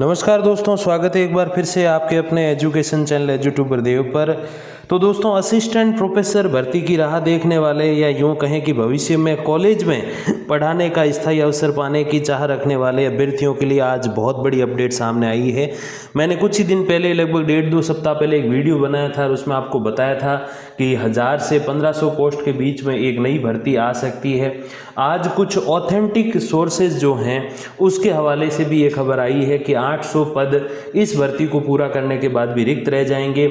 नमस्कार दोस्तों, स्वागत है एक बार फिर से आपके अपने एजुकेशन चैनल एजुट्यूबर देव पर। तो दोस्तों, असिस्टेंट प्रोफेसर भर्ती की राह देखने वाले या यूं कहें कि भविष्य में कॉलेज में पढ़ाने का स्थायी अवसर पाने की चाह रखने वाले अभ्यर्थियों के लिए आज बहुत बड़ी अपडेट सामने आई है। मैंने कुछ ही दिन पहले, लगभग 1.5-2 सप्ताह पहले एक वीडियो बनाया था और उसमें आपको बताया था कि 1000 से 1500 पोस्ट के बीच में एक नई भर्ती आ सकती है। आज कुछ ऑथेंटिक सोर्सेज जो हैं उसके हवाले से भी ये खबर आई है कि 800 पद इस भर्ती को पूरा करने के बाद भी रिक्त रह जाएंगे।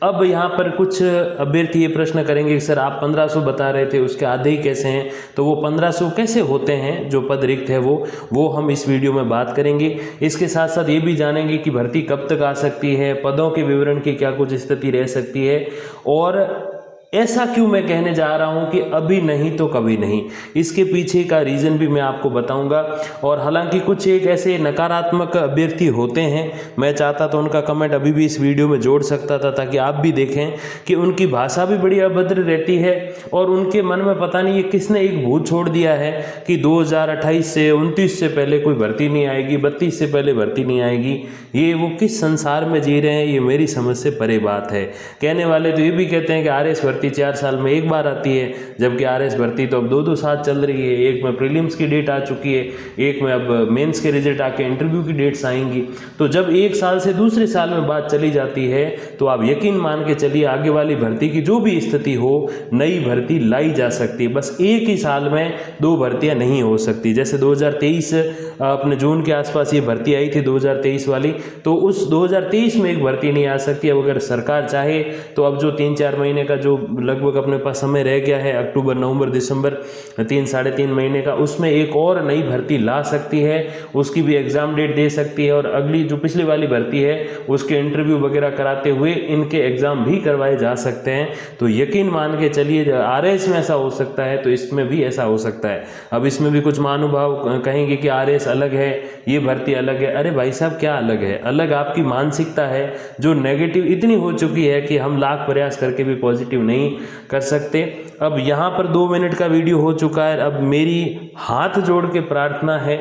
अब यहाँ पर कुछ अभ्यर्थी ये प्रश्न करेंगे कि सर आप 1500 बता रहे थे, उसके आधे ही कैसे हैं, तो वो 1500 कैसे होते हैं जो पद रिक्त है वो हम इस वीडियो में बात करेंगे। इसके साथ साथ ये भी जानेंगे कि भर्ती कब तक आ सकती है, पदों के विवरण की क्या कुछ स्थिति रह सकती है और ऐसा क्यों मैं कहने जा रहा हूं कि अभी नहीं तो कभी नहीं। इसके पीछे का रीज़न भी मैं आपको बताऊंगा। और हालांकि कुछ एक ऐसे नकारात्मक अभ्यर्थी होते हैं, मैं चाहता तो उनका कमेंट अभी भी इस वीडियो में जोड़ सकता था ताकि आप भी देखें कि उनकी भाषा भी बड़ी अभद्र रहती है और उनके मन में पता नहीं ये किसने एक भूत छोड़ दिया है कि 2028 से 29 से पहले कोई भर्ती नहीं आएगी, 32 से पहले भर्ती नहीं आएगी। ये वो किस संसार में जी रहे हैं, ये मेरी समझ से परे बात है। कहने वाले तो ये भी कहते हैं कि आरएस भर्ती 4 साल में एक बार आती है, जबकि आरएस भर्ती तो अब 2-2 साल चल रही है। एक में प्रीलिम्स की डेट आ चुकी है, एक में अब मेंस के रिजल्ट आके इंटरव्यू की डेट्स आएंगी। तो जब एक साल से दूसरे साल में बात चली जाती है तो आप यकीन मान के चलिए आगे वाली भर्ती की जो भी स्थिति हो, नई भर्ती लाई जा सकती है। बस एक ही साल में 2 भर्तियां नहीं हो सकती। जैसे 2023 अपने जून के आसपास ये भर्ती आई थी 2023 वाली, तो उस 2023 में एक भर्ती नहीं आ सकती। अब अगर सरकार चाहे तो अब जो 3-4 महीने का जो लगभग अपने पास समय रह गया है, अक्टूबर, नवंबर, दिसंबर, 3-3.5 महीने का, उसमें एक और नई भर्ती ला सकती है। उसकी भी एग्ज़ाम डेट दे सकती है और अगली जो पिछली वाली भर्ती है उसके इंटरव्यू वगैरह कराते हुए इनके एग्ज़ाम भी करवाए जा सकते हैं। तो यकीन मान के चलिए, आरएस में ऐसा हो सकता है तो इसमें भी ऐसा हो सकता है। अब इसमें भी कुछ महानुभाव कहेंगे कि आरएस अलग है, ये भर्ती अलग है। अरे भाई साहब, क्या अलग है? अलग आपकी मानसिकता है जो नेगेटिव इतनी हो चुकी है कि हम लाख प्रयास करके भी पॉजिटिव नहीं कर सकते। अब यहाँ पर 2 मिनट का वीडियो हो चुका है। अब मेरी हाथ जोड़ के प्रार्थना है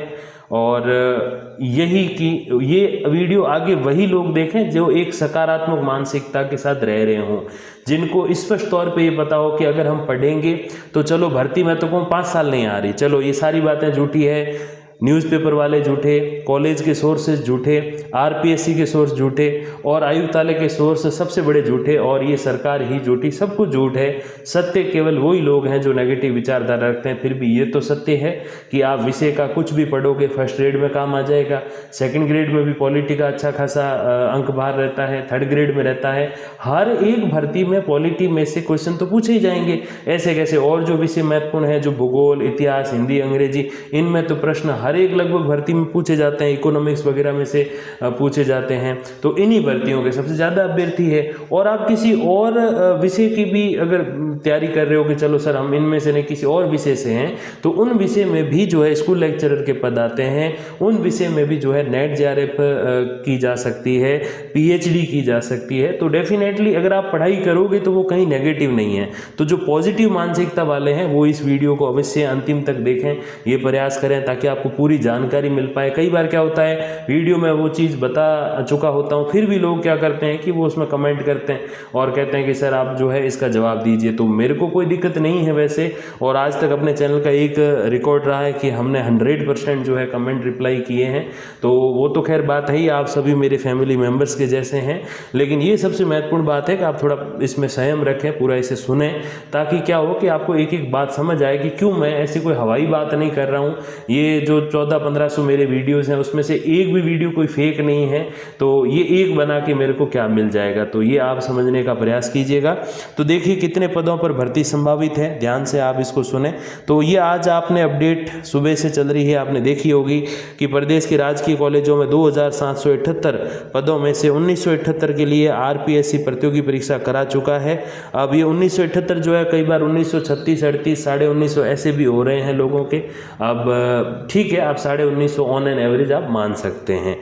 और यही कि ये वीडियो आगे वही लोग देखें जो एक सकारात्मक मानसिकता के साथ रह रहे हों, जिनको स्पष्ट तौर पे ये पता हो कि अगर हम पढ़ेंगे तो चलो भर्ती में तो कहूँ 5 साल नहीं आ रही, चलो ये सारी बातें झूठी है, न्यूज़पेपर वाले झूठे, कॉलेज के सोर्सेज झूठे, आरपीएससी के सोर्स झूठे और आयुक्तालय के सोर्स सबसे बड़े झूठे और ये सरकार ही झूठी, सब कुछ झूठ है। सत्य केवल वही लोग हैं जो नेगेटिव विचारधारा रखते हैं। फिर भी ये तो सत्य है कि आप विषय का कुछ भी पढ़ोगे, फर्स्ट ग्रेड में काम आ जाएगा, सेकंड ग्रेड में भी पॉलिटी का अच्छा खासा अंक बाहर रहता है, थर्ड ग्रेड में रहता है। हर एक भर्ती में पॉलिटी में से क्वेश्चन तो पूछे ही जाएंगे। ऐसे कैसे और जो विषय महत्वपूर्ण है, जो भूगोल, इतिहास, हिंदी, अंग्रेजी, इनमें तो प्रश्न हर एक लगभग भर्ती में पूछे जाते हैं, इकोनॉमिक्स वगैरह में से पूछे जाते हैं। तो इन्हीं भर्तियों के सबसे ज़्यादा अभ्यर्थी है। और आप किसी और विषय की भी अगर तैयारी कर रहे हो कि चलो सर हम इनमें से नहीं किसी और विषय से हैं, तो उन विषय में भी जो है स्कूल लेक्चरर के पद आते हैं। उन विषय में भी जो है नेट जेआरएफ की जा सकती है, पीएचडी की जा सकती है। तो डेफिनेटली अगर आप पढ़ाई करोगे तो वो कहीं नेगेटिव नहीं है। तो जो पॉजिटिव मानसिकता वाले हैं वो इस वीडियो को अवश्य अंतिम तक देखें, ये प्रयास करें ताकि आपको पूरी जानकारी मिल पाए। कई बार क्या होता है, वीडियो में वो चीज़ बता चुका होता हूँ, फिर भी लोग क्या करते हैं कि वो उसमें कमेंट करते हैं और कहते हैं कि सर आप जो है इसका जवाब दीजिए। तो मेरे को कोई दिक्कत नहीं है वैसे, और आज तक अपने चैनल का एक रिकॉर्ड रहा है कि हमने 100% जो है कमेंट रिप्लाई किए हैं। तो वो तो खैर बात है ही, आप सभी मेरे फैमिली मेम्बर्स के जैसे हैं। लेकिन ये सबसे महत्वपूर्ण बात है कि आप थोड़ा इसमें संयम रखें, पूरा इसे सुने, ताकि क्या हो कि आपको एक एक बात समझ आए कि क्यों मैं ऐसी कोई हवाई बात नहीं कर रहा हूँ। ये जो 1400-1500 मेरे वीडियोस हैं उसमें से एक भी वीडियो कोई फेक नहीं है, तो ये एक बना के मेरे को क्या मिल जाएगा, तो ये आप समझने का प्रयास कीजिएगा। तो देखिए कितने पदों पर भर्ती संभावित है, ध्यान से आप इसको सुने। तो ये आज आपने अपडेट सुबह से चल रही है, आपने देखी होगी कि प्रदेश के राजकीय कॉलेजों में 2778 पदों में से 1978 के लिए आरपीएससी प्रतियोगी परीक्षा करा चुका है। अब ये 1978 जो है कई बार 1936, 38, 1950 ऐसे भी हो रहे हैं लोगों के। अब ठीक है, आप 1950 ऑन एन एवरेज आप मान सकते हैं।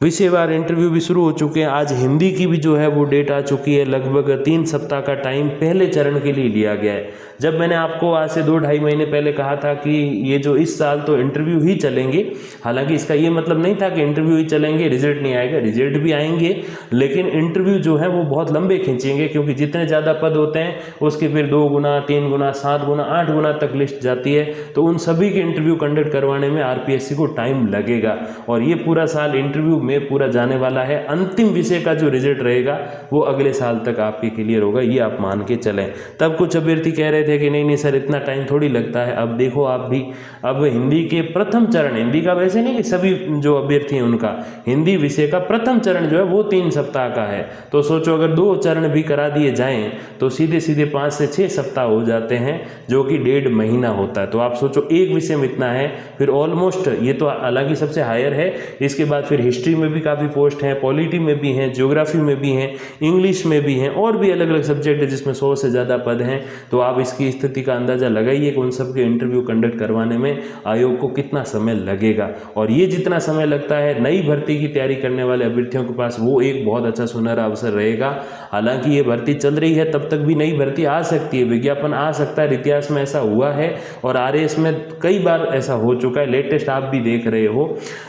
विषयवार इंटरव्यू भी शुरू हो चुके हैं। आज हिंदी की भी जो है वो डेट आ चुकी है। लगभग 3 सप्ताह का टाइम पहले चरण के लिए लिया गया है। जब मैंने आपको आज से 2-2.5 महीने पहले कहा था कि ये जो इस साल तो इंटरव्यू ही चलेंगे, हालांकि इसका ये मतलब नहीं था कि इंटरव्यू ही चलेंगे, रिजल्ट नहीं आएगा, रिजल्ट भी आएंगे, लेकिन इंटरव्यू जो है वो बहुत लंबे खींचेंगे, क्योंकि जितने ज़्यादा पद होते हैं उसके फिर 2 गुना, 3 गुना, 7 गुना, 8 गुना तक लिस्ट जाती है। तो उन सभी के इंटरव्यू कंडक्ट करवाने में आरपीएससी को टाइम लगेगा और ये पूरा साल इंटरव्यू में पूरा जाने वाला है। अंतिम विषय का जो रिजल्ट रहेगा वो अगले साल तक आपके क्लियर होगा, ये आप मान के चलें। तब कुछ अभ्यर्थी कह रहे थे कि नहीं सर इतना टाइम थोड़ी लगता है। अब देखो आप भी, अब हिंदी के प्रथम चरण, हिंदी का वैसे नहीं कि सभी जो अभ्यर्थी हैं उनका, हिंदी विषय का प्रथम चरण जो है वो 3 सप्ताह का है। तो सोचो अगर 2 चरण भी करा दिए जाएं तो सीधे सीधे 5 से 6 सप्ताह हो जाते हैं, जो कि 1.5 महीना होता है। तो आप सोचो एक विषय में इतना है, फिर ऑलमोस्ट, ये तो हालांकि सबसे हायर है, इसके बाद फिर हिस्ट्री में भी काफ़ी पोस्ट हैं, पॉलिटी में भी हैं, ज्योग्राफी में भी हैं, इंग्लिश में भी हैं, और भी अलग अलग सब्जेक्ट है जिसमें 100 से ज़्यादा पद हैं। तो आप इसकी स्थिति का अंदाज़ा लगाइए कि उन सब के इंटरव्यू कंडक्ट करवाने में आयोग को कितना समय लगेगा। और ये जितना समय लगता है नई भर्ती की तैयारी करने वाले अभ्यर्थियों के पास वो एक बहुत अच्छा सुनहरा अवसर रहेगा। हालांकि ये भर्ती चल रही है, तब तक भी नई भर्ती आ सकती है, विज्ञापन आ सकता है, इतिहास में ऐसा हुआ है और आरएएस में कई बार ऐसा हो चुका है, लेटेस्ट आप भी देख रहे हो।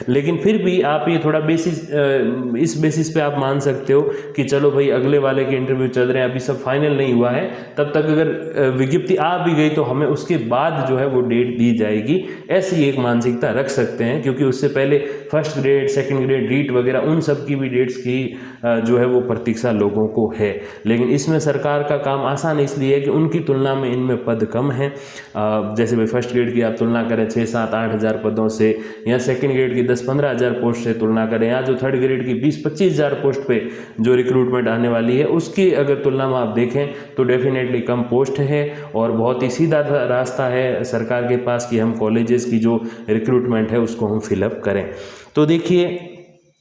लेकिन फिर भी आप ये थोड़ा इस बेसिस पे आप मान सकते हो कि चलो भाई अगले वाले के इंटरव्यू चल रहे हैं, अभी सब फाइनल नहीं हुआ है, तब तक अगर विज्ञप्ति आ भी गई तो हमें उसके बाद जो है वो डेट दी जाएगी, ऐसी एक मानसिकता रख सकते हैं। क्योंकि उससे पहले first grade, second grade, REET वगैरह उन सब की भी डेट्स की जो है वो प्रतीक्षा लोगों को है। लेकिन इसमें सरकार का काम आसान इसलिए है कि उनकी तुलना में इनमें पद कम हैं। जैसे भाई फर्स्ट ग्रेड की आप तुलना करें 6, 7, 8 हज़ार पदों से, या सेकंड ग्रेड की 10-15 हज़ार पोस्ट से तुलना करें, या जो थर्ड ग्रेड की 20-25 हज़ार पोस्ट पे जो रिक्रूटमेंट आने वाली है उसकी अगर तुलना में आप देखें तो डेफिनेटली कम पोस्ट है और बहुत ही सीधा रास्ता है सरकार के पास कि हम कॉलेजेस की जो रिक्रूटमेंट है उसको हम फिलअप करें। तो देखिए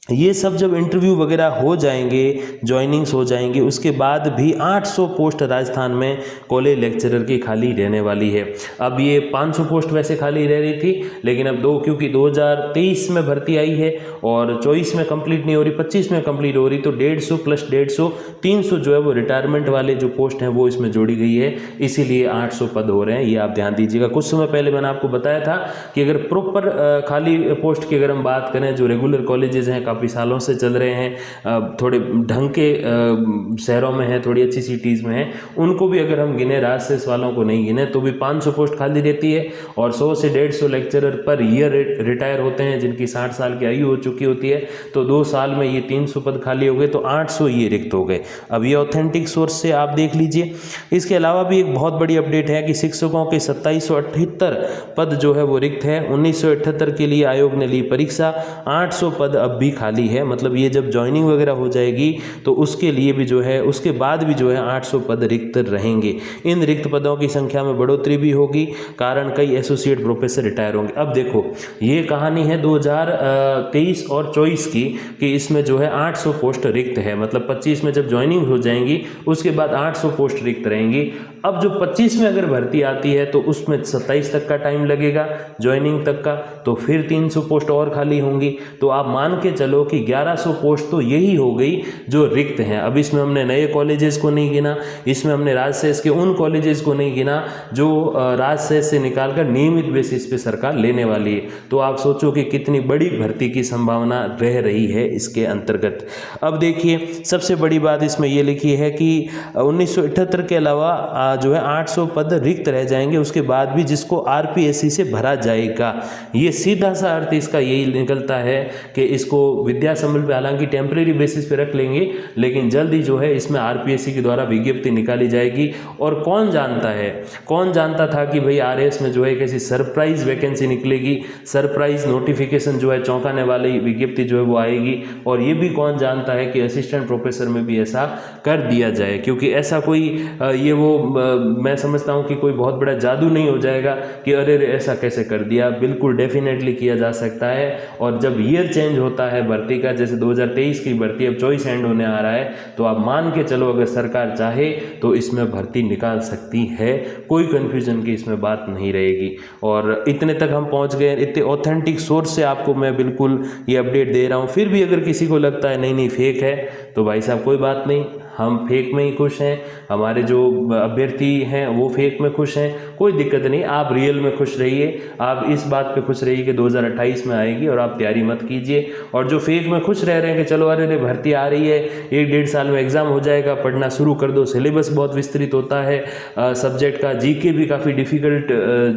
ये सब जब इंटरव्यू वगैरह हो जाएंगे, ज्वाइनिंग्स हो जाएंगी, उसके बाद भी 800 पोस्ट राजस्थान में कॉलेज लेक्चरर की खाली रहने वाली है। अब ये 500 पोस्ट वैसे खाली रह रही थी, लेकिन अब क्योंकि 2023 में भर्ती आई है और 24 में कंप्लीट नहीं हो रही, 25 में कंप्लीट हो रही, तो 150 + 150 300 जो है वो रिटायरमेंट वाले जो पोस्ट हैं वो इसमें जोड़ी गई है, इसीलिए 800 पद हो रहे हैं। ये आप ध्यान दीजिएगा। कुछ समय पहले मैंने आपको बताया था कि अगर प्रॉपर खाली पोस्ट की अगर हम बात करें, जो रेगुलर कॉलेजेस हैं काफ़ी सालों से चल रहे हैं, थोड़े ढंग के शहरों में हैं, थोड़ी अच्छी सिटीज़ में हैं, उनको भी अगर हम गिने, राजशेष वालों को नहीं गिने, तो भी 500 पोस्ट खाली रहती है और 100 से 150 लेक्चरर पर ईयर रिटायर होते हैं जिनकी 60 साल की आयु हो चुकी होती है। तो 2 साल में ये 300 पद खाली हो गए, तो 800 ये रिक्त हो गए। अब ये ऑथेंटिक सोर्स से आप देख लीजिए। इसके अलावा भी एक बहुत बड़ी अपडेट है कि शिक्षकों के 2778 पद जो है वो रिक्त है। 1978 के लिए आयोग ने ली परीक्षा, 800 पद अब भी खाली है। मतलब ये जब ज्वाइनिंग वगैरह हो जाएगी तो उसके लिए भी जो है, उसके बाद भी जो है 800 पद रिक्त रहेंगे। इन रिक्त पदों की संख्या में बढ़ोतरी भी होगी, कारण कई एसोसिएट प्रोफेसर रिटायर होंगे। अब देखो ये कहानी है 2023 और 24 की, कि इसमें जो है 800 पोस्ट रिक्त है। मतलब 25 में जब ज्वाइनिंग हो जाएंगी उसके बाद 800 पोस्ट रिक्त रहेंगी। अब जो 25 में अगर भर्ती आती है तो उसमें 27 तक का टाइम लगेगा ज्वाइनिंग तक का, तो फिर 300 पोस्ट और खाली होंगी। तो आप मान के चलो कि 1100 पोस्ट तो यही हो गई जो रिक्त हैं। अब इसमें हमने नए कॉलेजेस को नहीं गिना, इसमें हमने राजशेष के उन कॉलेजेस को नहीं गिना जो राजशेष से निकालकर नियमित बेसिस पे सरकार लेने वाली है। तो आप सोचो कि कितनी बड़ी भर्ती की संभावना रह रही है इसके अंतर्गत। अब देखिए सबसे बड़ी बात इसमें ये लिखी है कि 1978 के अलावा जो है 800 पद रिक्त रह जाएंगे उसके बाद भी, जिसको आरपीएससी से भरा जाएगा। ये सीधा सा अर्थ इसका यही निकलता है कि इसको विद्या संबल पे हालांकि टेम्परेरी बेसिस पे रख लेंगे, लेकिन जल्द ही जो है इसमें आरपीएससी के द्वारा विज्ञप्ति निकाली जाएगी। और कौन जानता था कि भाई आरएएस में जो है कैसी सरप्राइज वैकेंसी निकलेगी, सरप्राइज नोटिफिकेशन जो है, चौंकाने वाली विज्ञप्ति जो है वो आएगी। और ये भी कौन जानता है कि असिस्टेंट प्रोफेसर में भी ऐसा कर दिया जाए, क्योंकि ऐसा कोई ये वो मैं समझता हूँ कि कोई बहुत बड़ा जादू नहीं हो जाएगा कि अरे ऐसा कैसे कर दिया। बिल्कुल डेफिनेटली किया जा सकता है। और जब ईयर चेंज होता है भर्ती का, जैसे 2023 की भर्ती अब 24 एंड होने आ रहा है, तो आप मान के चलो अगर सरकार चाहे तो इसमें भर्ती निकाल सकती है, कोई कन्फ्यूजन की इसमें बात नहीं रहेगी। और इतने तक हम पहुंच गए, इतने ऑथेंटिक सोर्स से आपको मैं बिल्कुल ये अपडेट दे रहा हूँ। फिर भी अगर किसी को लगता है नहीं नहीं फेक है, तो भाई साहब कोई बात नहीं, हम फेक में ही खुश हैं, हमारे जो अभ्यर्थी हैं वो फेक में खुश हैं, कोई दिक्कत नहीं। आप रियल में खुश रहिए, आप इस बात पे खुश रहिए कि 2028 में आएगी और आप तैयारी मत कीजिए। और जो फेक में खुश रह रहे हैं कि चलो अरे भर्ती आ रही है, 1-1.5 साल में एग्ज़ाम हो जाएगा, पढ़ना शुरू कर दो, सिलेबस बहुत विस्तृत होता है सब्जेक्ट का, जीके भी काफ़ी डिफ़िकल्ट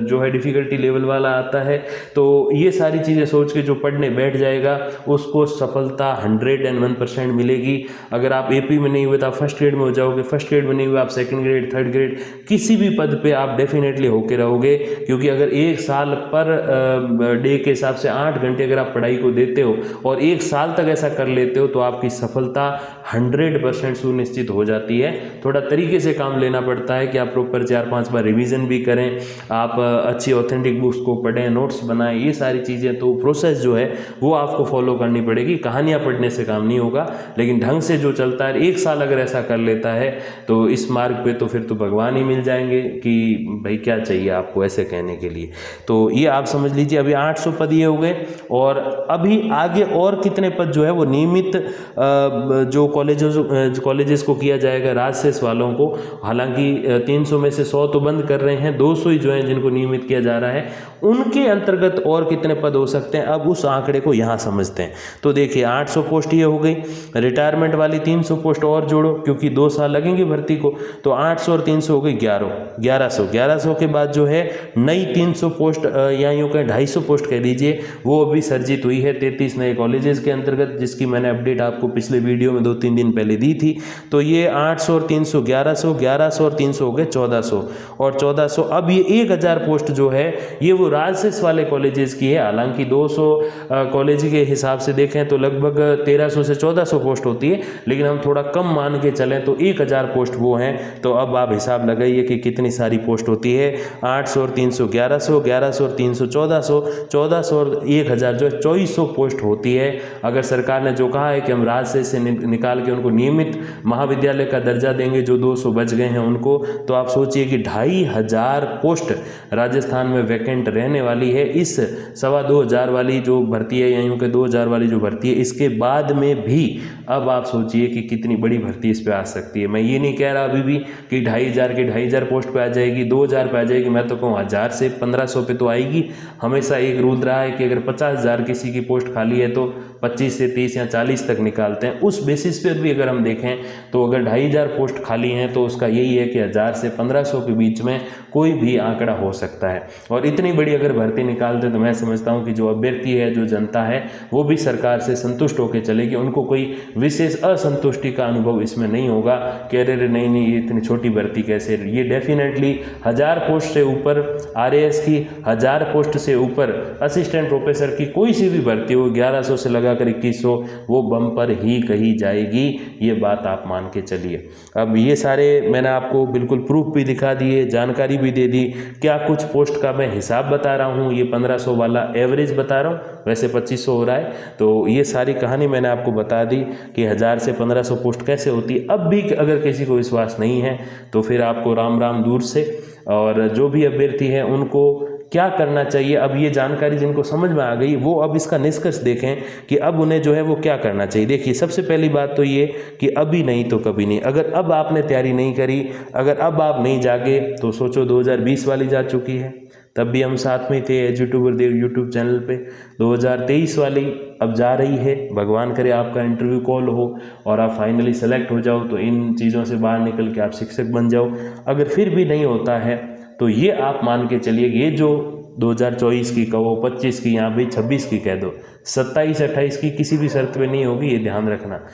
जो है डिफ़िकल्टी लेवल वाला आता है, तो ये सारी चीज़ें सोच के जो पढ़ने बैठ जाएगा उसको सफलता 101% मिलेगी। अगर आप AP में नहीं हुए तो आप फर्स्ट ग्रेड में हो जाओगे, फर्स्ट ग्रेड में नहीं हुए आप सेकंड ग्रेड, थर्ड ग्रेड, किसी भी पद पे आप डेफिनेटली होके रहोगे। क्योंकि अगर 1 साल पर डे के हिसाब से 8 घंटे अगर आप पढ़ाई को देते हो और 1 साल तक ऐसा कर लेते हो तो आपकी सफलता 100% सुनिश्चित हो जाती है। थोड़ा तरीके से काम लेना पड़ता है कि आप प्रॉपर 4-5 बार रिवीजन भी करें, आप अच्छी ऑथेंटिक बुक्स को पढ़ें, नोट्स बनाएं, ये सारी चीज़ें, तो प्रोसेस जो है वो आपको फॉलो करनी पड़ेगी। कहानियाँ पढ़ने से काम नहीं होगा, लेकिन ढंग से जो चलता है, 1 साल अगर ऐसा कर लेता है तो इस मार्ग पे तो फिर तो भगवान ही मिल जाएंगे कि भाई क्या चाहिए आपको ऐसे कहने के लिए। तो ये आप समझ लीजिए अभी 800 पद ये हो गए, और अभी आगे और कितने पद जो है वो नियमित जो कॉलेजेस को किया जाएगा राजशेष वालों को। हालांकि 300 में से 100 तो बंद कर रहे हैं, 200 ही जो है जिनको नियमित किया जा रहा है, उनके अंतर्गत और कितने पद हो सकते हैं, अब उस आंकड़े को यहाँ समझते हैं। तो देखिए 800 पोस्ट ये हो गई, रिटायरमेंट वाली 300 पोस्ट और जोड़ो क्योंकि 2 साल लगेंगे भर्ती को, तो 800 और 300 हो गई 1100 के बाद जो है नई 300 पोस्ट या यूँ कहें 250 पोस्ट कह दीजिए, वो अभी सर्जित हुई है 33 नए कॉलेजेस के अंतर्गत, जिसकी मैंने अपडेट आपको पिछले वीडियो में 2-3 दिन पहले दी थी। तो ये 800 और 300 1100 और 300 हो गए 1400, और 1400 अब ये 1000 पोस्ट जो है ये वो राजशेष वाले कॉलेजेस की है। हालांकि 200 कॉलेज के हिसाब से देखें तो लगभग 1300 से 1400 पोस्ट होती है, लेकिन हम थोड़ा कम मान के चलें तो 1000 पोस्ट वो हैं। तो अब आप हिसाब लगाइए कि कितनी सारी पोस्ट होती है, 800 और 300 1100, 1100 और 300 1400, 1400 और 1000 जो 2400 पोस्ट होती है। अगर सरकार ने जो कहा है कि हम राजशेष से निकाल के उनको नियमित महाविद्यालय का दर्जा देंगे, जो 200 बच गए हैं उनको, तो आप सोचिए कि 2500 पोस्ट राजस्थान में वैकेंट रहने वाली है। इस 2500 वाली जो भर्ती है या यूँ के 2000 वाली जो भर्ती है, इसके बाद में भी अब आप सोचिए कि कितनी बड़ी भर्ती इस पे आ सकती है। मैं ये नहीं कह रहा अभी भी कि 2500 पोस्ट पे आ जाएगी, 2000 पे आ जाएगी, मैं तो कहूँ 1000 से 1500 पे तो आएगी। हमेशा एक रूल रहा है कि अगर 50,000 किसी की पोस्ट खाली है तो 25 से 30 या 40 तक निकालते हैं। उस बेसिस पर भी अगर हम देखें तो अगर 2500 पोस्ट खाली हैं तो उसका यही है कि 1000 से 1500 के बीच में कोई भी आंकड़ा हो सकता है। और इतनी बड़ी अगर भर्ती निकालते हैं तो मैं समझता हूँ कि जो अभ्यर्थी है, जो जनता है, वो भी सरकार से संतुष्ट होकर चलेगी, उनको कोई विशेष असंतुष्टि का अनुभव इसमें नहीं होगा कि अरे नहीं ये इतनी छोटी भर्ती कैसे। ये डेफिनेटली 1000 पोस्ट से ऊपर RAS की, 1000 पोस्ट से ऊपर असिस्टेंट प्रोफेसर की कोई सी भी भर्ती हो, 1100 से लगाकर 2100, वो बम्पर ही कही जाएगी, ये बात आप मान के चलिए। अब ये सारे मैंने आपको बिल्कुल प्रूफ भी दिखा दिए, जानकारी भी दे दी। क्या कुछ पोस्ट का मैं हिसाब बता रहा हूँ, ये 1500 वाला एवरेज बता रहा हूँ, वैसे 2500 हो रहा है। तो ये सारी कहानी मैंने आपको बता दी कि 1000 से 1500 पोस्ट कैसे होती है। अब भी अगर किसी को विश्वास नहीं है तो फिर आपको राम राम दूर से। और जो भी अभ्यर्थी हैं उनको क्या करना चाहिए, अब ये जानकारी जिनको समझ में आ गई वो अब इसका निष्कर्ष देखें कि अब उन्हें जो है वो क्या करना चाहिए। देखिए सबसे पहली बात तो ये कि अभी नहीं तो कभी नहीं। अगर अब आपने तैयारी नहीं करी, अगर अब आप नहीं जागे तो सोचो 2020 वाली जा चुकी है, तब भी हम साथ में थे एजुट्यूबर देव यूट्यूब चैनल पे। 2023 वाली अब जा रही है, भगवान करे आपका इंटरव्यू कॉल हो और आप फाइनली सेलेक्ट हो जाओ, तो इन चीज़ों से बाहर निकल के आप शिक्षक बन जाओ। अगर फिर भी नहीं होता है तो ये आप मान के चलिए कि ये जो 2024 की कहो, 25 की, यहाँ भी 26 की कह दो, 27-28 की किसी भी शर्त पे नहीं होगी, ये ध्यान रखना।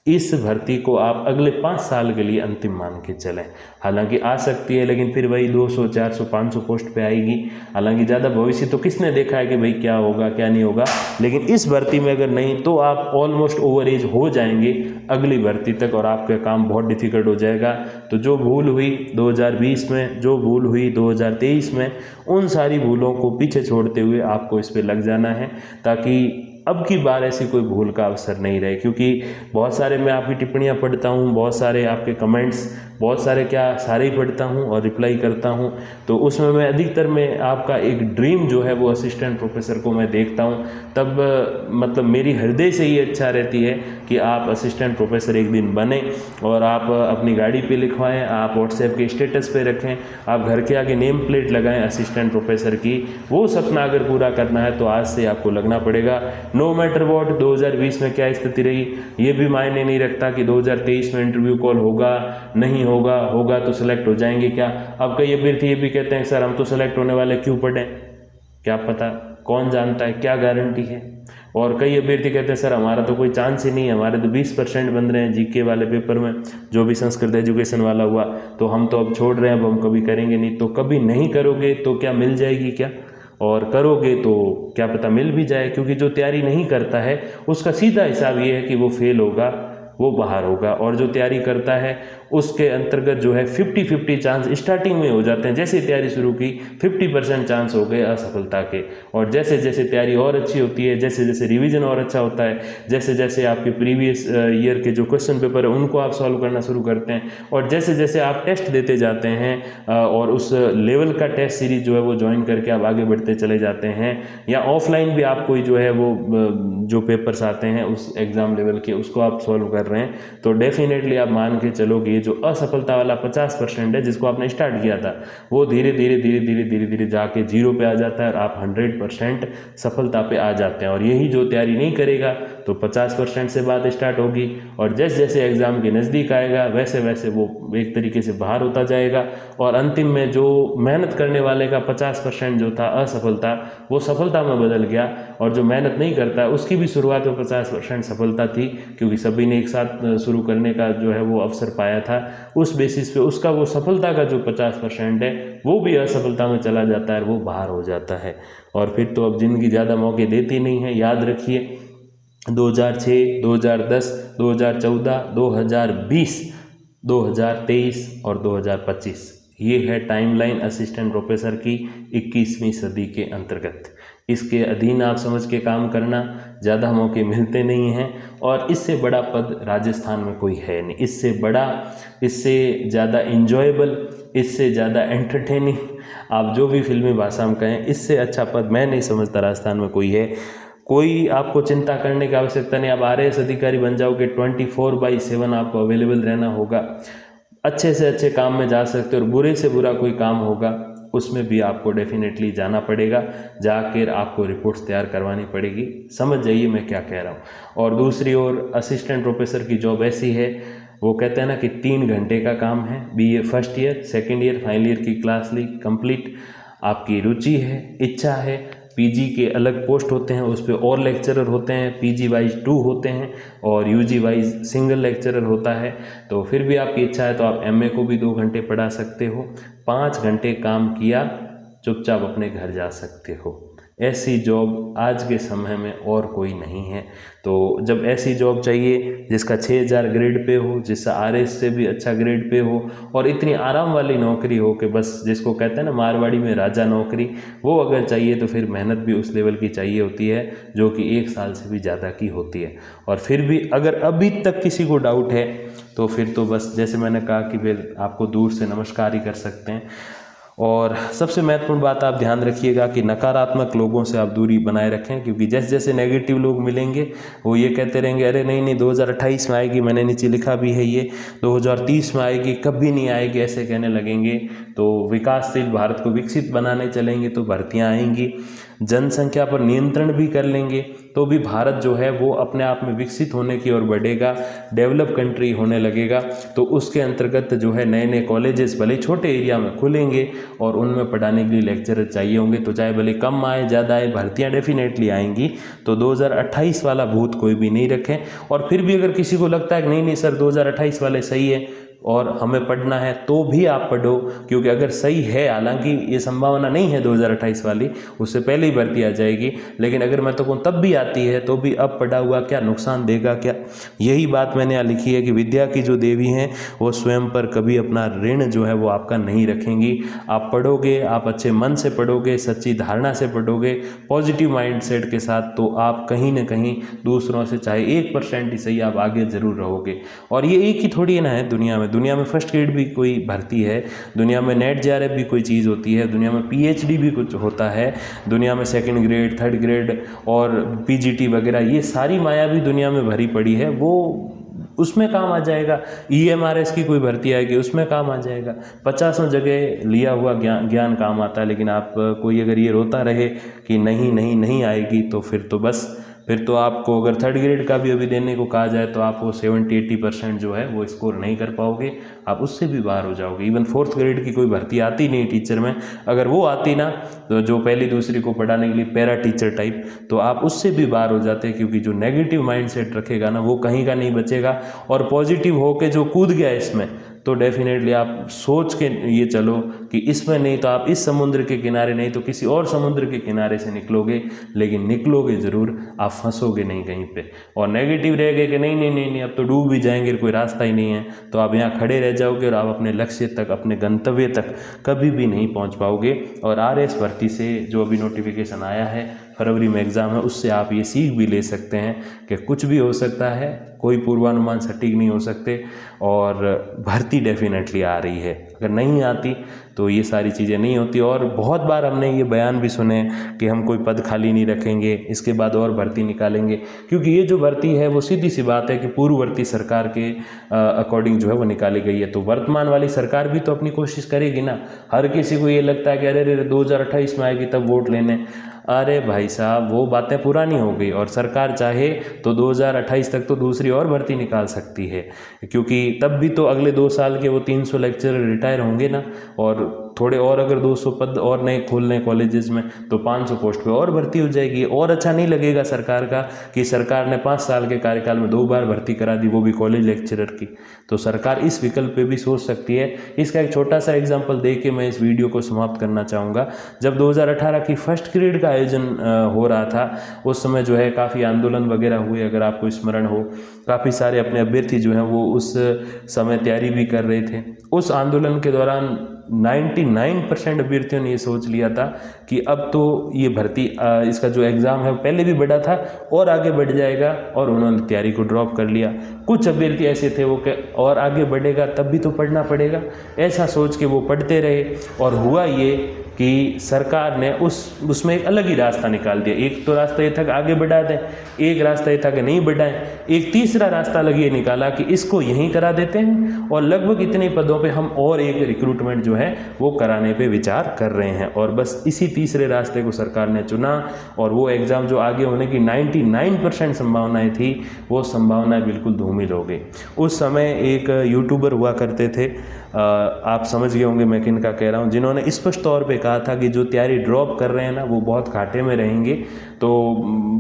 इस भर्ती को आप अगले 5 साल के लिए अंतिम मान के चलें। हालांकि आ सकती है लेकिन फिर वही 200, 400, 500 पोस्ट पे आएगी। हालांकि ज़्यादा भविष्य तो किसने देखा है कि भाई क्या होगा क्या नहीं होगा, लेकिन इस भर्ती में अगर नहीं तो आप ऑलमोस्ट ओवर एज हो जाएंगे अगली भर्ती तक और आपका काम बहुत डिफिकल्ट हो जाएगा। तो जो भूल हुई 2020 में, जो भूल हुई 2023 में, उन सारी भूलों को पीछे छोड़ते हुए आपको इस पर लग जाना है, ताकि अब की बार ऐसी कोई भूल का अवसर नहीं रहे, क्योंकि बहुत सारे मैं आपकी टिप्पणियाँ पढ़ता हूँ, बहुत सारे आपके कमेंट्स, बहुत सारे क्या सारे ही पढ़ता हूँ और रिप्लाई करता हूँ। तो उसमें मैं अधिकतर में आपका एक ड्रीम जो है वो असिस्टेंट प्रोफेसर को मैं देखता हूँ। तब मतलब मेरी हृदय से ये इच्छा रहती है कि आप असिस्टेंट प्रोफेसर एक दिन बने और आप अपनी गाड़ी पे लिखवाएं, आप व्हाट्सएप के स्टेटस पे रखें, आप घर के आगे नेम प्लेट लगाएं असिस्टेंट प्रोफेसर की। वो सपना अगर पूरा करना है तो आज से आपको लगना पड़ेगा। नो मैटर वॉट 2020 में क्या स्थिति रही, ये भी मायने नहीं रखता कि 2023 में इंटरव्यू कॉल होगा नहीं होगा, होगा तो सिलेक्ट हो जाएंगे क्या। अब कई अभ्यर्थी ये भी कहते हैं सर हम तो सिलेक्ट होने वाले, क्यों पढ़ें, क्या पता, कौन जानता है, क्या गारंटी है। और कई अभ्यर्थी कहते हैं सर हमारा तो कोई चांस ही नहीं है, हमारे तो 20% बन रहे हैं जीके वाले पेपर में, जो भी संस्कृत एजुकेशन वाला हुआ, तो हम तो अब छोड़ रहे हैं, अब हम कभी करेंगे नहीं। तो कभी नहीं करोगे तो क्या मिल जाएगी क्या, और करोगे तो क्या पता मिल भी जाए, क्योंकि जो तैयारी नहीं करता है उसका सीधा हिसाब ये है कि वो फेल होगा, वो बाहर होगा। और जो तैयारी करता है उसके अंतर्गत जो है 50-50 चांस स्टार्टिंग में हो जाते हैं। जैसे तैयारी शुरू की 50% चांस हो गए असफलता के, और जैसे जैसे तैयारी और अच्छी होती है, जैसे जैसे रिवीजन और अच्छा होता है, जैसे जैसे आपके प्रीवियस ईयर के जो क्वेश्चन पेपर है उनको आप सॉल्व करना शुरू करते हैं, और जैसे जैसे आप टेस्ट देते जाते हैं और उस लेवल का टेस्ट सीरीज जो है वो ज्वाइन करके आप आगे बढ़ते चले जाते हैं, या ऑफलाइन भी आप कोई जो है वो जो पेपर्स आते हैं उस एग्ज़ाम लेवल के उसको आप सॉल्व कर रहे हैं, तो डेफिनेटली आप मान के चलोगे जो असफलता वाला 50% है जिसको आपने स्टार्ट किया था, वो धीरे धीरे धीरे धीरे धीरे धीरे जाके 0 पे आ जाता है और आप 100% सफलता पे आ जाते हैं। और यही जो तैयारी नहीं करेगा तो 50% से बात स्टार्ट होगी, और जैसे जैसे एग्ज़ाम के नज़दीक आएगा वैसे वैसे वो एक तरीके से बाहर होता जाएगा, और अंतिम में जो मेहनत करने वाले का 50% जो था असफलता, वो सफलता में बदल गया, और जो मेहनत नहीं करता उसकी भी शुरुआत में 50% सफलता थी, क्योंकि सभी ने एक साथ शुरू करने का जो है वो अवसर पाया था। उस बेसिस पे उसका वो सफलता का जो 50% है वो भी असफलता में चला जाता है, वो बाहर हो जाता है। और फिर तो अब ज़िंदगी ज़्यादा मौके देती नहीं है। याद रखिए 2006, 2010, 2014, 2020, 2023 और 2025 ये है टाइमलाइन असिस्टेंट प्रोफेसर की 21वीं सदी के अंतर्गत। इसके अधीन आप समझ के काम करना, ज़्यादा मौके मिलते नहीं हैं, और इससे बड़ा पद राजस्थान में कोई है नहीं, इससे बड़ा, इससे ज़्यादा इंजॉयबल, इससे ज़्यादा एंटरटेनिंग, आप जो भी फिल्मी भाषा में कहें, इससे अच्छा पद मैं नहीं समझता राजस्थान में कोई है। कोई आपको चिंता करने की आवश्यकता नहीं, आप RAS अधिकारी बन जाओगे, 24/7 आपको अवेलेबल रहना होगा, अच्छे से अच्छे काम में जा सकते हो, और बुरे से बुरा कोई काम होगा उसमें भी आपको डेफिनेटली जाना पड़ेगा, जाकर आपको रिपोर्ट्स तैयार करवानी पड़ेगी। समझ जाइए मैं क्या कह रहा हूँ। और दूसरी ओर असिस्टेंट प्रोफेसर की जॉब ऐसी है, वो कहते हैं ना कि 3 घंटे का काम है, BA first year, second year, final year की क्लास ली कंप्लीट, आपकी रुचि है, इच्छा है, PG के अलग पोस्ट होते हैं, उस पर और लेक्चरर होते हैं, PG वाइज 2 होते हैं और UG वाइज सिंगल लेक्चरर होता है। तो फिर भी आपकी इच्छा है तो आप MA को भी 2 घंटे पढ़ा सकते हो, 5 घंटे काम किया, चुपचाप अपने घर जा सकते हो। ऐसी जॉब आज के समय में और कोई नहीं है। तो जब ऐसी जॉब चाहिए जिसका 6000 ग्रेड पे हो, जिसका RAS से भी अच्छा ग्रेड पे हो, और इतनी आराम वाली नौकरी हो कि बस जिसको कहते हैं ना मारवाड़ी में राजा नौकरी, वो अगर चाहिए तो फिर मेहनत भी उस लेवल की चाहिए होती है, जो कि 1 साल से भी ज़्यादा की होती है। और फिर भी अगर अभी तक किसी को डाउट है तो फिर तो बस जैसे मैंने कहा कि फिर आपको दूर से नमस्कार ही कर सकते हैं। और सबसे महत्वपूर्ण बात आप ध्यान रखिएगा कि नकारात्मक लोगों से आप दूरी बनाए रखें, क्योंकि जैसे जैसे नेगेटिव लोग मिलेंगे वो ये कहते रहेंगे अरे नहीं नहीं 2028 में आएगी, मैंने नीचे लिखा भी है ये 2030 में आएगी, कभी नहीं आएगी, ऐसे कहने लगेंगे। तो विकासशील भारत को विकसित बनाने चलेंगे तो भर्तियाँ आएंगी, जनसंख्या पर नियंत्रण भी कर लेंगे तो भी भारत जो है वो अपने आप में विकसित होने की ओर बढ़ेगा, डेवलप कंट्री होने लगेगा। तो उसके अंतर्गत जो है नए नए कॉलेजेस भले छोटे एरिया में खुलेंगे और उनमें पढ़ाने के लिए लेक्चरर चाहिए होंगे, तो चाहे भले कम आए ज़्यादा आए, भर्तियाँ डेफिनेटली आएंगी। तो 2028 वाला भूत कोई भी नहीं रखें। और फिर भी अगर किसी को लगता है कि नहीं नहीं सर 2028 वाले सही है, और हमें पढ़ना है तो भी आप पढ़ो, क्योंकि अगर सही है, हालांकि ये संभावना नहीं है 2028 वाली, उससे पहले ही भर्ती आ जाएगी, लेकिन अगर मैं तो कहूँ तब भी आती है तो भी अब पढ़ा हुआ क्या नुकसान देगा क्या। यही बात मैंने यहाँ लिखी है कि विद्या की जो देवी हैं वो स्वयं पर कभी अपना ऋण जो है वो आपका नहीं रखेंगी। आप पढ़ोगे, आप अच्छे मन से पढ़ोगे, सच्ची धारणा से पढ़ोगे, पॉजिटिव माइंडसेट के साथ, तो आप कहीं ना कहीं दूसरों से चाहे 1% ही सही आप आगे ज़रूर रहोगे। और ये एक ही थोड़ी ना है दुनिया में फर्स्ट ग्रेड भी कोई भर्ती है, दुनिया में नेट जेआरएफ भी कोई चीज़ होती है, दुनिया में पीएचडी भी कुछ होता है, दुनिया में सेकंड ग्रेड, थर्ड ग्रेड और पीजीटी वगैरह, ये सारी माया भी दुनिया में भरी पड़ी है, वो उसमें काम आ जाएगा। ईएमआरएस की कोई भर्ती आएगी उसमें काम आ जाएगा। 50 जगह लिया हुआ ज्ञान काम आता है, लेकिन आप कोई अगर ये रोता रहे कि नहीं नहीं नहीं आएगी, तो फिर तो बस, फिर तो आपको अगर थर्ड ग्रेड का भी अभी देने को कहा जाए तो आप वो 70-80% जो है वो स्कोर नहीं कर पाओगे, आप उससे भी बाहर हो जाओगे। इवन फोर्थ ग्रेड की कोई भर्ती आती नहीं टीचर में, अगर वो आती ना तो जो पहली दूसरी को पढ़ाने के लिए पैरा टीचर टाइप, तो आप उससे भी बाहर हो जाते हैं, क्योंकि जो नेगेटिव माइंडसेट रखेगा ना वो कहीं का नहीं बचेगा। और पॉजिटिव होके जो कूद गया इसमें, तो डेफिनेटली आप सोच के ये चलो कि इसमें नहीं तो आप इस समुद्र के किनारे, नहीं तो किसी और समुद्र के किनारे से निकलोगे, लेकिन निकलोगे ज़रूर, आप फंसोगे नहीं कहीं पे। और नेगेटिव रहेगा कि नहीं नहीं नहीं नहीं अब तो डूब भी जाएंगे, कोई रास्ता ही नहीं है, तो आप यहाँ खड़े रह जाओगे और आप अपने लक्ष्य तक, अपने गंतव्य तक कभी भी नहीं पहुँच पाओगे। और आरएस भर्ती से जो अभी नोटिफिकेशन आया है, फरवरी में एग्ज़ाम है, उससे आप ये सीख भी ले सकते हैं कि कुछ भी हो सकता है, कोई पूर्वानुमान सटीक नहीं हो सकते, और भर्ती डेफिनेटली आ रही है। अगर नहीं आती तो ये सारी चीज़ें नहीं होती। और बहुत बार हमने ये बयान भी सुने कि हम कोई पद खाली नहीं रखेंगे, इसके बाद और भर्ती निकालेंगे, क्योंकि ये जो भर्ती है वो सीधी सी बात है कि पूर्ववर्ती सरकार के अकॉर्डिंग जो है वो निकाली गई है। तो वर्तमान वाली सरकार भी तो अपनी कोशिश करेगी ना। हर किसी को ये लगता है कि अरे अरे 2028 में आएगी तब वोट लेने, अरे भाई साहब वो बातें पुरानी हो गई। और सरकार चाहे तो 2028 तक तो दूसरी और भर्ती निकाल सकती है, क्योंकि तब भी तो अगले 2 साल के वो 300 लेक्चरर रिटायर होंगे ना, और थोड़े और अगर 200 पद और नए खोलने कॉलेजेस में तो 500 पोस्ट पे और भर्ती हो जाएगी। और अच्छा नहीं लगेगा सरकार का कि सरकार ने 5 साल के कार्यकाल में 2 बार भर्ती करा दी, वो भी कॉलेज लेक्चरर की। तो सरकार इस विकल्प पे भी सोच सकती है। इसका एक छोटा सा एग्जांपल दे के मैं इस वीडियो को समाप्त करना चाहूँगा। जब 2018 की फर्स्ट ग्रेड का आयोजन हो रहा था, उस समय जो है काफ़ी आंदोलन वगैरह हुए, अगर आपको स्मरण हो, काफ़ी सारे अपने अभ्यर्थी जो हैं वो उस समय तैयारी भी कर रहे थे। उस आंदोलन के दौरान 99% अभ्यर्थियों ने ये सोच लिया था कि अब तो ये भर्ती इसका जो एग्ज़ाम है पहले भी बढ़ा था और आगे बढ़ जाएगा, और उन्होंने तैयारी को ड्रॉप कर लिया। कुछ अभ्यर्थी ऐसे थे वो कि और आगे बढ़ेगा तब भी तो पढ़ना पड़ेगा, ऐसा सोच के वो पढ़ते रहे। और हुआ ये कि सरकार ने उसमें एक अलग ही रास्ता निकाल दिया। एक तो रास्ता ये था कि आगे बढ़ा दें, एक रास्ता ये था कि नहीं बढ़ाएं, एक तीसरा रास्ता अलग ये निकाला कि इसको यहीं करा देते हैं और लगभग इतने पदों पे हम और एक रिक्रूटमेंट जो है वो कराने पे विचार कर रहे हैं। और बस इसी तीसरे रास्ते को सरकार ने चुना, और वो एग्ज़ाम जो आगे होने की 99% संभावनाएं थी, वो संभावनाएं बिल्कुल धूमिल हो गई। उस समय एक यूट्यूबर हुआ करते थे, आप समझ गए होंगे मैं किन का कह रहा हूँ, जिन्होंने स्पष्ट तौर पे कहा था कि जो तैयारी ड्रॉप कर रहे हैं ना वो बहुत घाटे में रहेंगे। तो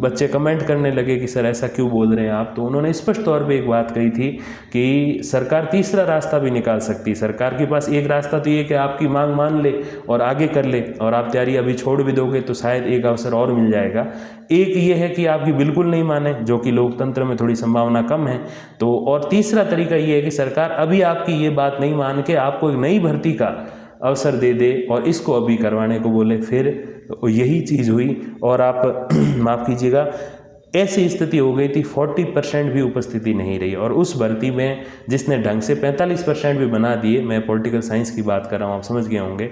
बच्चे कमेंट करने लगे कि सर ऐसा क्यों बोल रहे हैं आप, तो उन्होंने स्पष्ट तौर पे एक बात कही थी कि सरकार तीसरा रास्ता भी निकाल सकती है। सरकार के पास एक रास्ता तो ये कि आपकी मांग मान ले और आगे कर ले, और आप तैयारी अभी छोड़ भी दोगे तो शायद एक अवसर और मिल जाएगा। एक ये है कि आपकी बिल्कुल नहीं माने, जो कि लोकतंत्र में थोड़ी संभावना कम है। तो और तीसरा तरीका ये है कि सरकार अभी आपकी ये बात नहीं मान के आपको एक नई भर्ती का अवसर दे दे और इसको अभी करवाने को बोले। फिर यही चीज़ हुई और आप माफ़ कीजिएगा, ऐसी स्थिति हो गई थी 40% भी उपस्थिति नहीं रही। और उस भर्ती में जिसने ढंग से 45% भी बना दिए, मैं पॉलिटिकल साइंस की बात कर रहा हूँ, आप समझ गए होंगे,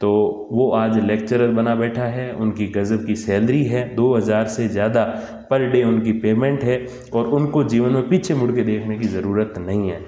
तो वो आज लेक्चरर बना बैठा है। उनकी गज़ब की सैलरी है, 2000 से ज़्यादा पर डे उनकी पेमेंट है, और उनको जीवन में पीछे मुड़ के देखने की ज़रूरत नहीं है।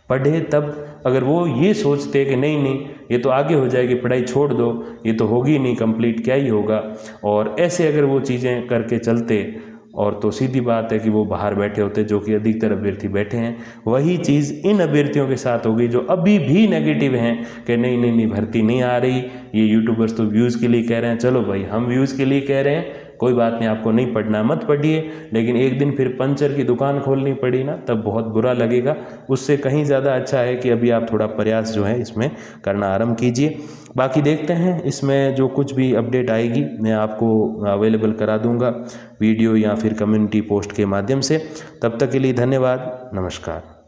पढ़े तब, अगर वो ये सोचते कि नहीं नहीं ये तो आगे हो जाएगी, पढ़ाई छोड़ दो, ये तो होगी नहीं कंप्लीट, क्या ही होगा, और ऐसे अगर वो चीज़ें करके चलते, और तो सीधी बात है कि वो बाहर बैठे होते, जो कि अधिकतर अभ्यर्थी बैठे हैं। वही चीज़ इन अभ्यर्थियों के साथ होगी जो अभी भी नेगेटिव हैं कि नहीं नहीं नहीं भर्ती नहीं आ रही, ये यूट्यूबर्स तो व्यूज़ के लिए कह रहे हैं। चलो भाई, हम व्यूज़ के लिए कह रहे हैं, कोई बात नहीं, आपको नहीं पढ़ना मत पढ़िए, लेकिन एक दिन फिर पंचर की दुकान खोलनी पड़ी ना, तब बहुत बुरा लगेगा। उससे कहीं ज़्यादा अच्छा है कि अभी आप थोड़ा प्रयास जो है इसमें करना आरंभ कीजिए। बाकी देखते हैं इसमें जो कुछ भी अपडेट आएगी मैं आपको अवेलेबल करा दूंगा वीडियो या फिर कम्युनिटी पोस्ट के माध्यम से। तब तक के लिए धन्यवाद, नमस्कार।